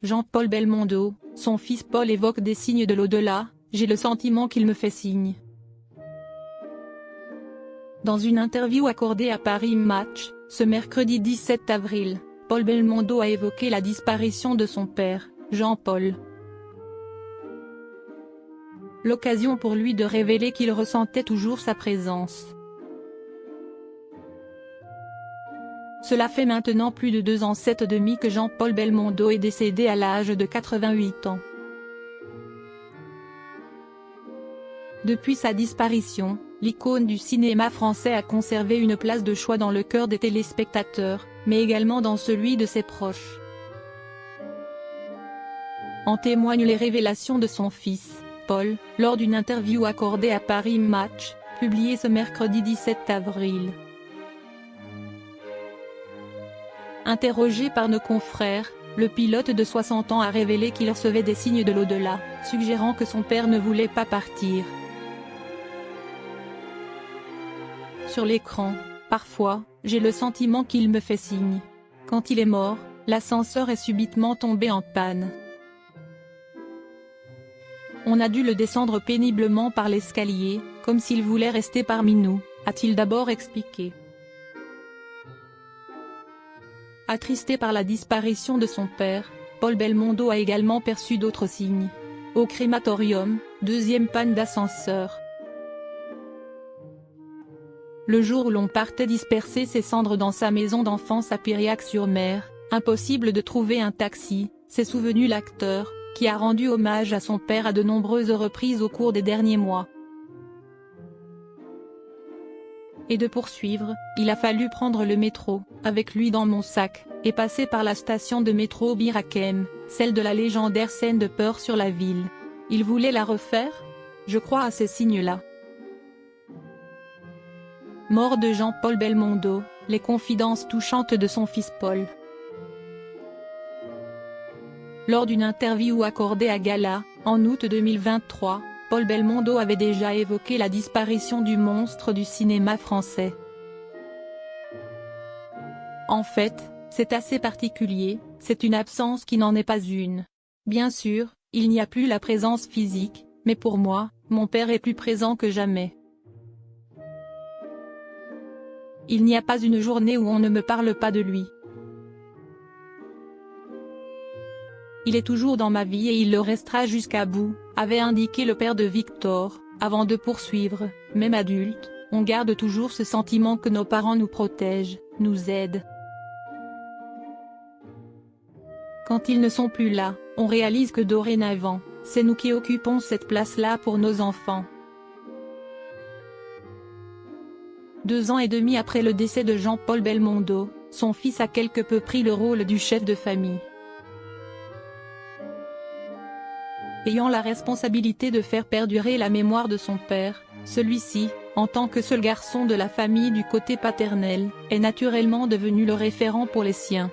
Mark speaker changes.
Speaker 1: Jean-Paul Belmondo, son fils Paul évoque des signes de l'au-delà, j'ai le sentiment qu'il me fait signe. Dans une interview accordée à Paris Match, ce mercredi 17 avril, Paul Belmondo a évoqué la disparition de son père, Jean-Paul. L'occasion pour lui de révéler qu'il ressentait toujours sa présence. Cela fait maintenant plus de 2 ans 7 que Jean-Paul Belmondo est décédé à l'âge de 88 ans. Depuis sa disparition, l'icône du cinéma français a conservé une place de choix dans le cœur des téléspectateurs, mais également dans celui de ses proches. En témoignent les révélations de son fils, Paul, lors d'une interview accordée à Paris Match, publiée ce mercredi 17 avril. Interrogé par nos confrères, le pilote de 60 ans a révélé qu'il recevait des signes de l'au-delà, suggérant que son père ne voulait pas partir. Sur l'écran, parfois, j'ai le sentiment qu'il me fait signe. Quand il est mort, l'ascenseur est subitement tombé en panne. On a dû le descendre péniblement par l'escalier, comme s'il voulait rester parmi nous, a-t-il d'abord expliqué. Attristé par la disparition de son père, Paul Belmondo a également perçu d'autres signes. Au crématorium, 2e panne d'ascenseur. Le jour où l'on partait disperser ses cendres dans sa maison d'enfance à Piriac-sur-Mer, impossible de trouver un taxi, s'est souvenu l'acteur, qui a rendu hommage à son père à de nombreuses reprises au cours des derniers mois. Et de poursuivre, il a fallu prendre le métro, avec lui dans mon sac, et passer par la station de métro Bir Hakeim, celle de la légendaire scène de peur sur la ville. Il voulait la refaire? Je crois à ces signes-là. Mort de Jean-Paul Belmondo, les confidences touchantes de son fils Paul. Lors d'une interview accordée à Gala, en août 2023, Paul Belmondo avait déjà évoqué la disparition du monstre du cinéma français. En fait, c'est assez particulier, c'est une absence qui n'en est pas une. Bien sûr, il n'y a plus la présence physique, mais pour moi, mon père est plus présent que jamais. Il n'y a pas une journée où on ne me parle pas de lui. Il est toujours dans ma vie et il le restera jusqu'à bout, avait indiqué le père de Victor, avant de poursuivre, même adulte, on garde toujours ce sentiment que nos parents nous protègent, nous aident. Quand ils ne sont plus là, on réalise que dorénavant, c'est nous qui occupons cette place-là pour nos enfants. 2 ans et demi après le décès de Jean-Paul Belmondo, son fils a quelque peu pris le rôle du chef de famille. Ayant la responsabilité de faire perdurer la mémoire de son père, celui-ci, en tant que seul garçon de la famille du côté paternel, est naturellement devenu le référent pour les siens.